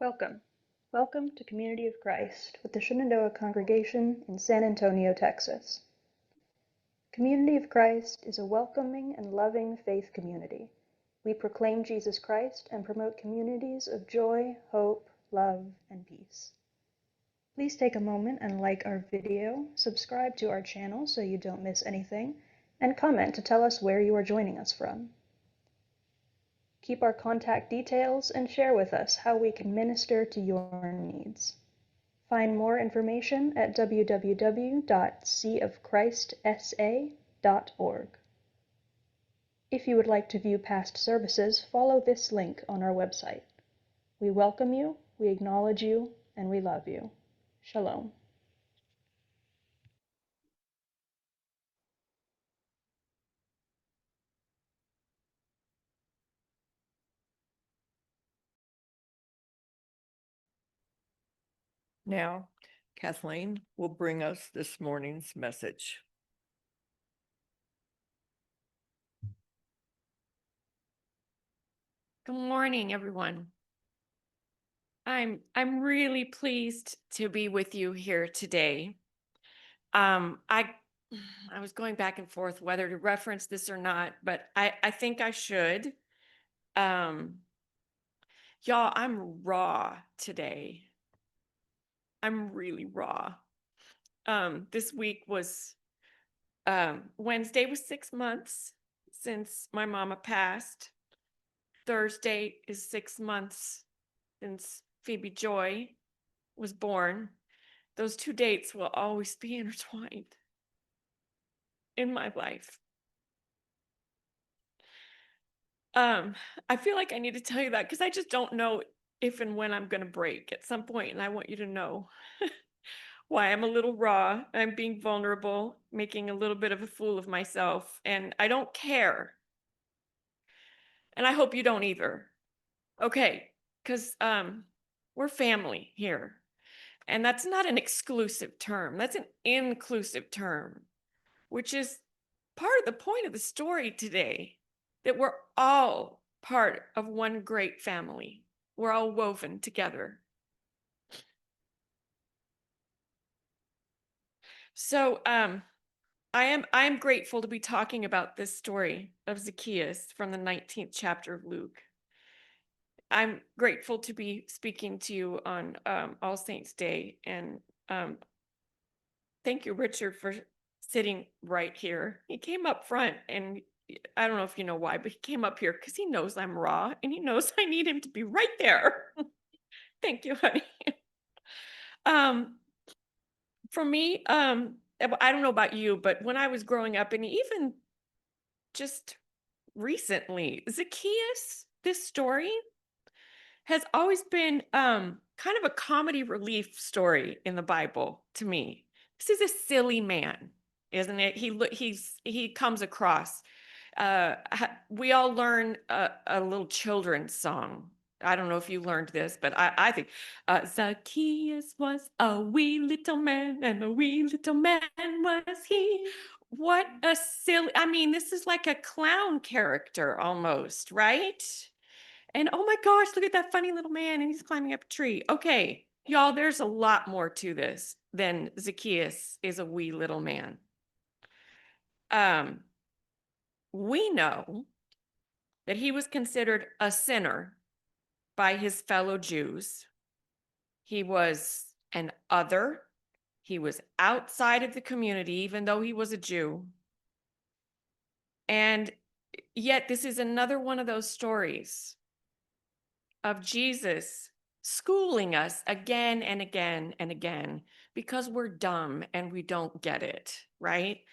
Welcome. Welcome to Community of Christ with the Shenandoah congregation in San Antonio, Texas. Community of Christ is a welcoming and loving faith community. We proclaim Jesus Christ and promote communities of joy, hope, love, and peace. Please take a moment and like our video, subscribe to our channel so you don't miss anything, and comment to tell us where you are joining us from. Keep our contact details and share with us how we can minister to your needs. Find more information at www.seaofchristsa.org. If you would like to view past services, follow this link on our website. We welcome you, we acknowledge you, and we love you. Shalom. Now, Kathleen will bring us this morning's message. Good morning, everyone. I'm really pleased to be with you here today. I was going back and forth whether to reference this or not, but I think I should. Y'all, I'm raw today. I'm really raw. This week was Wednesday was 6 months since my mama passed. Thursday is 6 months since Phoebe Joy was born. Those two dates will always be intertwined in my life. I feel like I need to tell you that because I just don't know if and when I'm going to break at some point, and I want you to know why I'm a little raw. I'm being vulnerable, making a little bit of a fool of myself, and I don't care. And I hope you don't either. Okay, because we're family here. And that's not an exclusive term. That's an inclusive term, which is part of the point of the story today, that we're all part of one great family. We're all woven together. So I am grateful to be talking about this story of Zacchaeus from the 19th chapter of Luke. I'm grateful to be speaking to you on All Saints Day, and thank you, Richard, for sitting right here. He came up front, and I don't know if you know why, but he came up here because he knows I'm raw, and he knows I need him to be right there. Thank you, honey. For me, I don't know about you, but when I was growing up, and even just recently, Zacchaeus, this story has always been kind of a comedy relief story in the Bible to me. This is a silly man, isn't it? He comes across. We all learn a little children's song. I don't know if you learned this, but I think Zacchaeus was a wee little man, and a wee little man was he. What a silly! I mean, this is like a clown character almost, right? And oh my gosh, look at that funny little man, and he's climbing up a tree. Okay, y'all, there's a lot more to this than Zacchaeus is a wee little man. We know that he was considered a sinner by his fellow Jews. He was an other. He was outside of the community, even though he was a Jew. And yet, this is another one of those stories of Jesus schooling us again and again and again because we're dumb and we don't get it, right?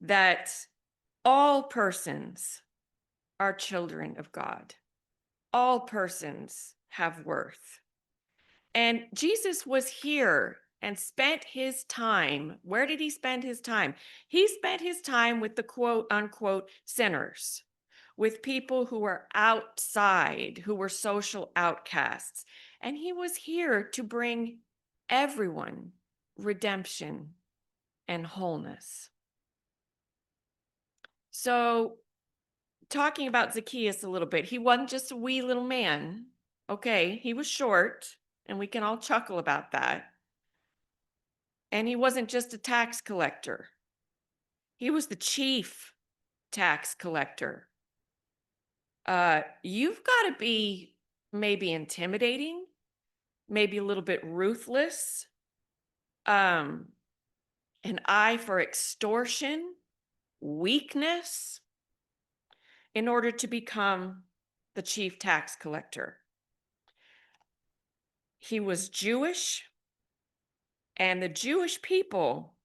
That all persons are children of God. All persons have worth. And Jesus was here and spent his time. Where did he spend his time? He spent his time with the quote unquote sinners, with people who were outside, who were social outcasts. And he was here to bring everyone redemption and wholeness. So, talking about Zacchaeus a little bit, he wasn't just a wee little man. Okay, he was short. And we can all chuckle about that. And he wasn't just a tax collector. He was the chief tax collector. You've got to be maybe intimidating, maybe a little bit ruthless, an eye for extortion, weakness, in order to become the chief tax collector. He was Jewish, and the Jewish people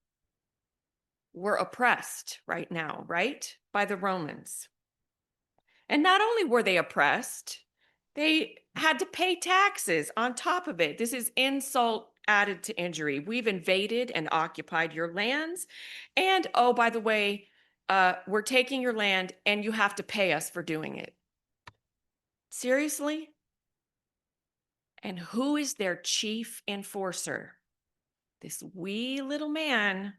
were oppressed right now, right? By the Romans. And not only were they oppressed, they had to pay taxes on top of it. This is insult added to injury. We've invaded and occupied your lands. And oh, by the way, we're taking your land and you have to pay us for doing it. Seriously? And who is their chief enforcer? This wee little man,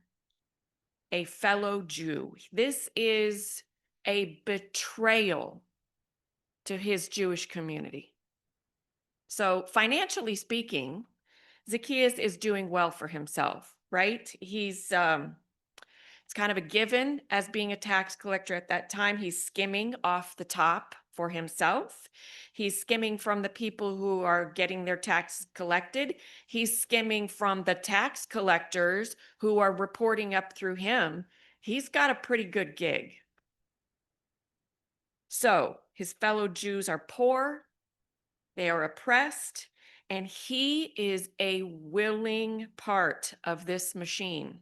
a fellow Jew. This is a betrayal to his Jewish community. So financially speaking, Zacchaeus is doing well for himself, right? He's it's kind of a given as being a tax collector at that time. He's skimming off the top for himself. He's skimming from the people who are getting their tax collected. He's skimming from the tax collectors who are reporting up through him. He's got a pretty good gig. So his fellow Jews are poor, they are oppressed, and he is a willing part of this machine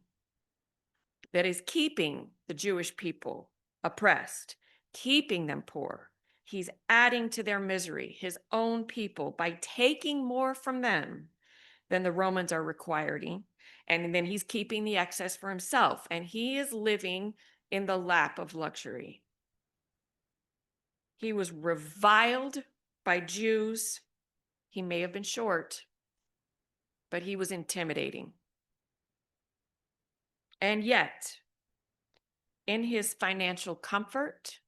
that is keeping the Jewish people oppressed, keeping them poor. He's adding to their misery, his own people, by taking more from them than the Romans are requiring. And then he's keeping the excess for himself. And he is living in the lap of luxury. He was reviled by Jews. He may have been short, but he was intimidating. And yet, in his financial comfort,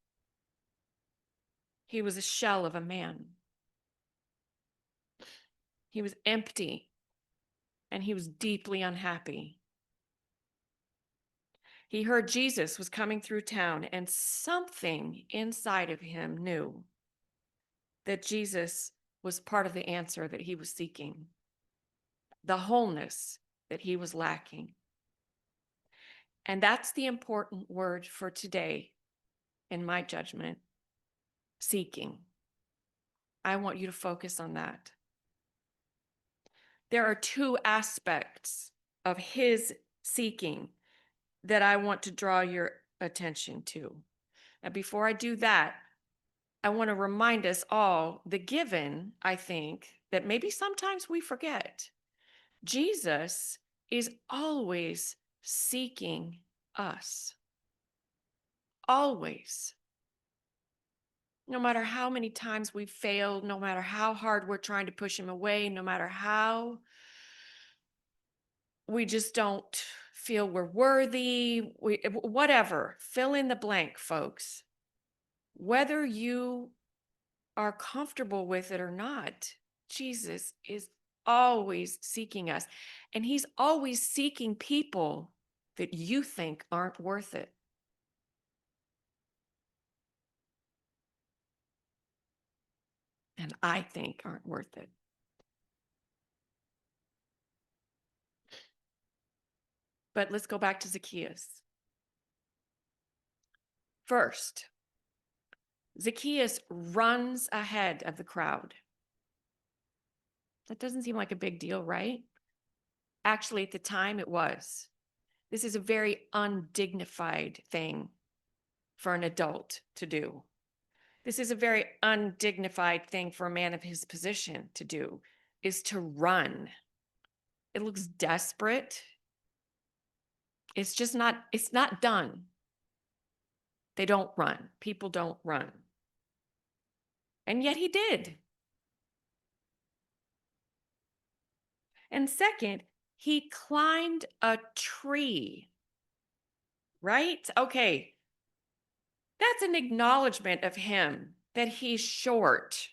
he was a shell of a man. He was empty, and he was deeply unhappy. He heard Jesus was coming through town, and something inside of him knew that Jesus was part of the answer that he was seeking, the wholeness that he was lacking. And that's the important word for today, in my judgment, seeking. I want you to focus on that. There are two aspects of his seeking that I want to draw your attention to. Now, before I do that, I want to remind us all the given, I think, that maybe sometimes we forget. Jesus is always seeking us. Always. No matter how many times we've failed, no matter how hard we're trying to push him away, no matter how we just don't feel we're worthy, whatever, fill in the blank, folks. Whether you are comfortable with it or not, Jesus is always seeking us. And he's always seeking people that you think aren't worth it. And I think aren't worth it. But let's go back to Zacchaeus. First, Zacchaeus runs ahead of the crowd. That doesn't seem like a big deal, right? Actually, at the time, it was. This is a very undignified thing for an adult to do. This is a very undignified thing for a man of his position to do, is to run. It looks desperate. It's not done. They don't run. People don't run. And yet he did. And second, he climbed a tree, right? Okay. That's an acknowledgement of him that he's short.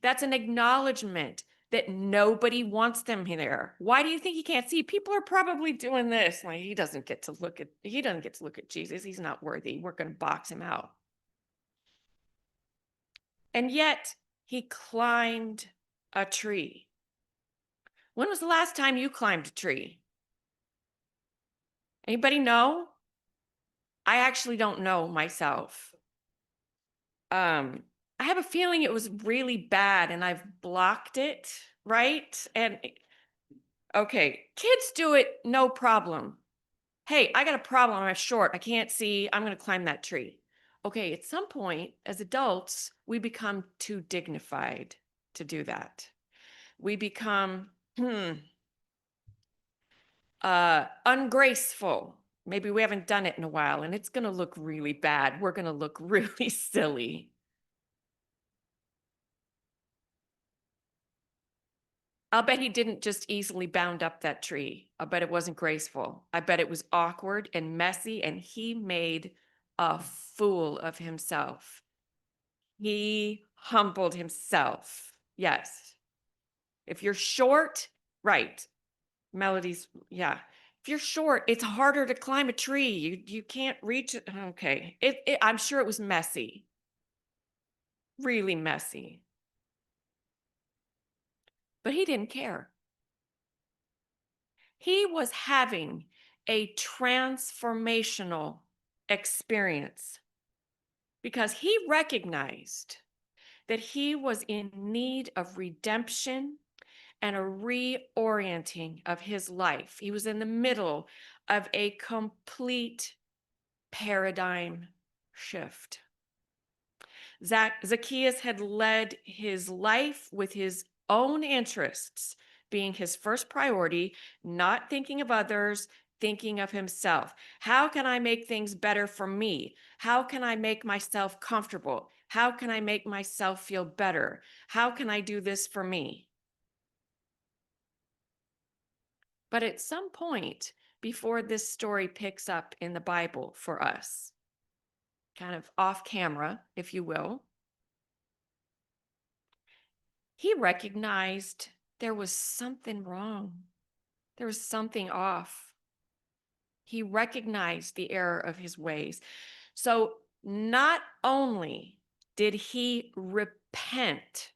That's an acknowledgement that nobody wants them there. Why do you think he can't see? People are probably doing this. Like, he doesn't get to look at Jesus. He's not worthy. We're going to box him out. And yet he climbed a tree. When was the last time you climbed a tree? Anybody know? I actually don't know myself. I have a feeling it was really bad and I've blocked it, right? And okay, kids do it, no problem. Hey, I got a problem. I'm short. I can't see. I'm going to climb that tree. Okay, at some point, as adults, we become too dignified to do that. We become ungraceful. Maybe we haven't done it in a while and it's going to look really bad. We're going to look really silly. I'll bet he didn't just easily bound up that tree. I bet it wasn't graceful. I bet it was awkward and messy, and he made a fool of himself. He humbled himself. Yes. If you're short, right. Melody's, yeah. If you're short, it's harder to climb a tree. You can't reach it. Okay. I'm sure it was messy. Really messy. But he didn't care. He was having a transformational experience because he recognized that he was in need of redemption and a reorienting of his life. He was in the middle of a complete paradigm shift. Zacchaeus had led his life with his own interests being his first priority, not thinking of others, thinking of himself. How can I make things better for me? How can I make myself comfortable? How can I make myself feel better? How can I do this for me? But at some point before this story picks up in the Bible for us, kind of off camera, if you will, he recognized there was something wrong. There was something off. He recognized the error of his ways. So not only did he repent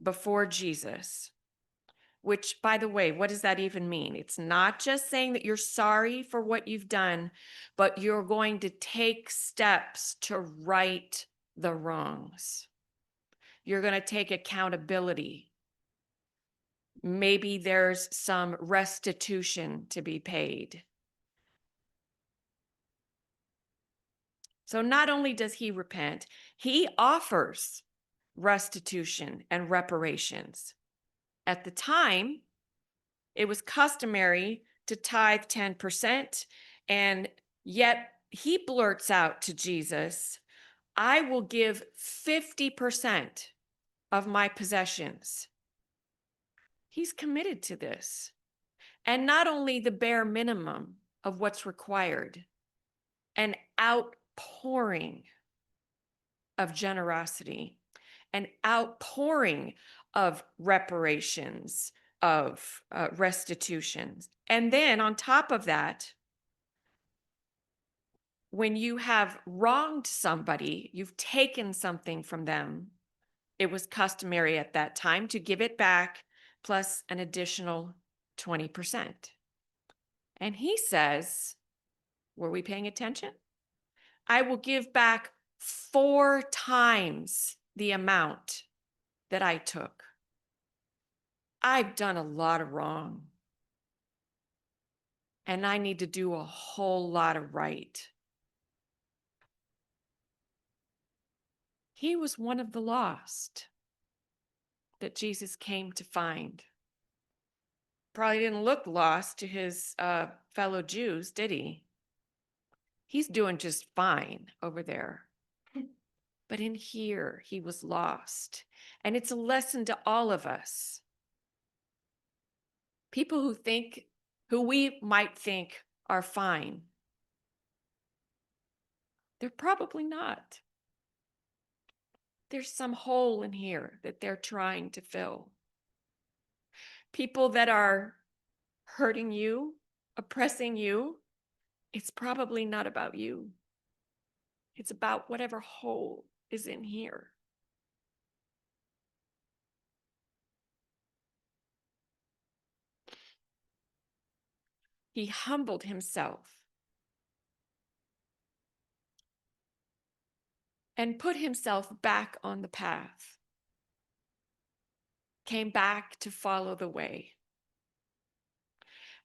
before Jesus, which, by the way, what does that even mean? It's not just saying that you're sorry for what you've done, but you're going to take steps to right the wrongs. You're going to take accountability. Maybe there's some restitution to be paid. So not only does he repent, he offers restitution and reparations. At the time, it was customary to tithe 10%, and yet he blurts out to Jesus, I will give 50% of my possessions. He's committed to this. And not only the bare minimum of what's required, an outpouring of generosity, an outpouring of reparations, of restitutions. And then on top of that, when you have wronged somebody, you've taken something from them, it was customary at that time to give it back plus an additional 20%. And he says, were we paying attention? I will give back 4 times the amount that I took. I've done a lot of wrong. And I need to do a whole lot of right. He was one of the lost that Jesus came to find. Probably didn't look lost to his fellow Jews, did he? He's doing just fine over there. But in here, he was lost. And it's a lesson to all of us. People who we might think are fine, they're probably not. There's some hole in here that they're trying to fill. people that are hurting you, oppressing you, it's probably not about you. It's about whatever hole is in here. He humbled himself and put himself back on the path, came back to follow the way.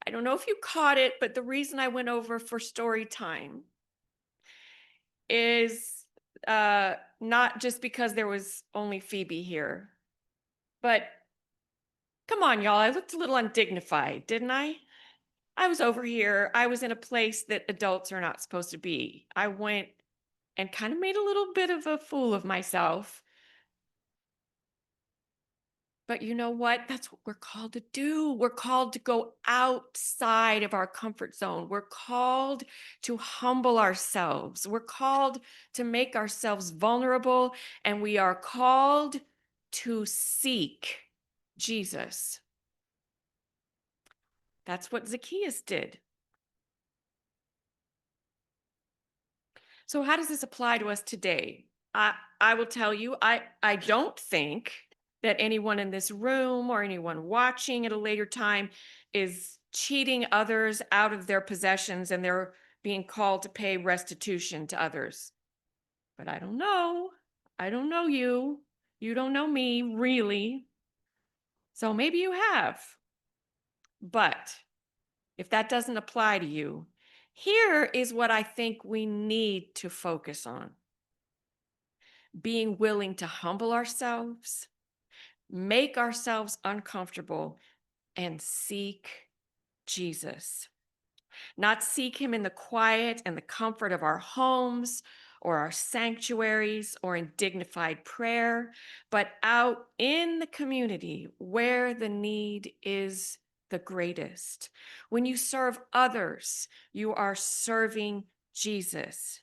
I don't know if you caught it, but the reason I went over for story time is not just because there was only Phoebe here, but come on, y'all, I looked a little undignified, didn't I? I was over here. I was in a place that adults are not supposed to be. I went and kind of made a little bit of a fool of myself. But you know what? That's what we're called to do. We're called to go outside of our comfort zone. We're called to humble ourselves. We're called to make ourselves vulnerable, and we are called to seek Jesus. That's what Zacchaeus did. So how does this apply to us today? I will tell you, I don't think that anyone in this room or anyone watching at a later time is cheating others out of their possessions and they're being called to pay restitution to others. But I don't know. I don't know you. You don't know me, really. So maybe you have. But if that doesn't apply to you, here is what I think we need to focus on. Being willing to humble ourselves, make ourselves uncomfortable, and seek Jesus. Not seek him in the quiet and the comfort of our homes or our sanctuaries or in dignified prayer, but out in the community where the need is the greatest. When you serve others, you are serving Jesus.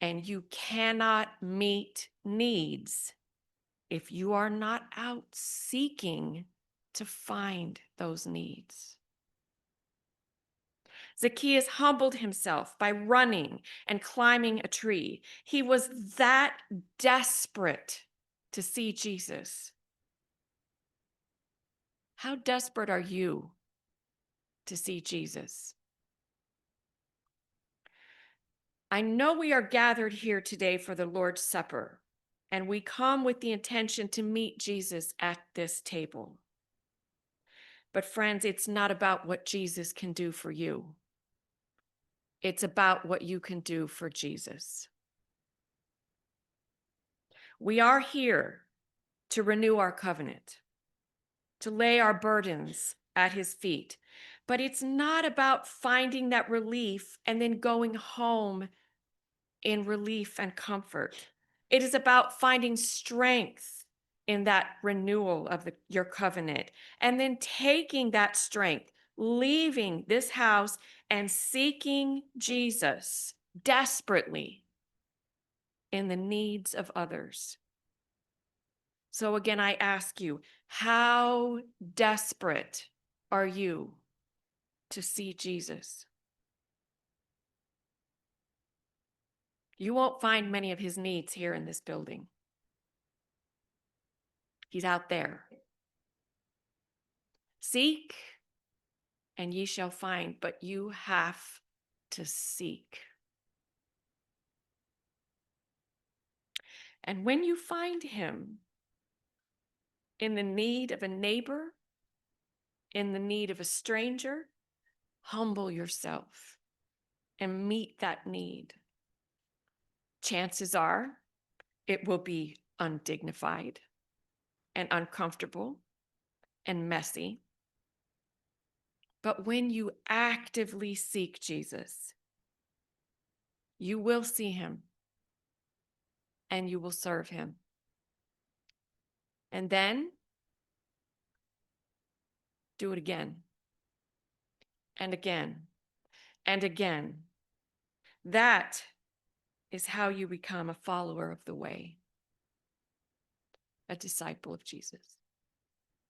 And you cannot meet needs if you are not out seeking to find those needs. Zacchaeus humbled himself by running and climbing a tree. He was that desperate to see Jesus. How desperate are you to see Jesus? I know we are gathered here today for the Lord's Supper, and we come with the intention to meet Jesus at this table. But friends, it's not about what Jesus can do for you. It's about what you can do for Jesus. We are here to renew our covenant, to lay our burdens at his feet. But it's not about finding that relief and then going home in relief and comfort. It is about finding strength in that renewal of your covenant and then taking that strength, leaving this house and seeking Jesus desperately in the needs of others. So again, I ask you, how desperate are you to see Jesus? You won't find many of his needs here in this building. He's out there. Seek, and ye shall find, but you have to seek. And when you find him in the need of a neighbor, in the need of a stranger, humble yourself and meet that need. Chances are it will be undignified and uncomfortable and messy. But when you actively seek Jesus, you will see him and you will serve him. And then do it again and again and again. That is how you become a follower of the way, a disciple of Jesus.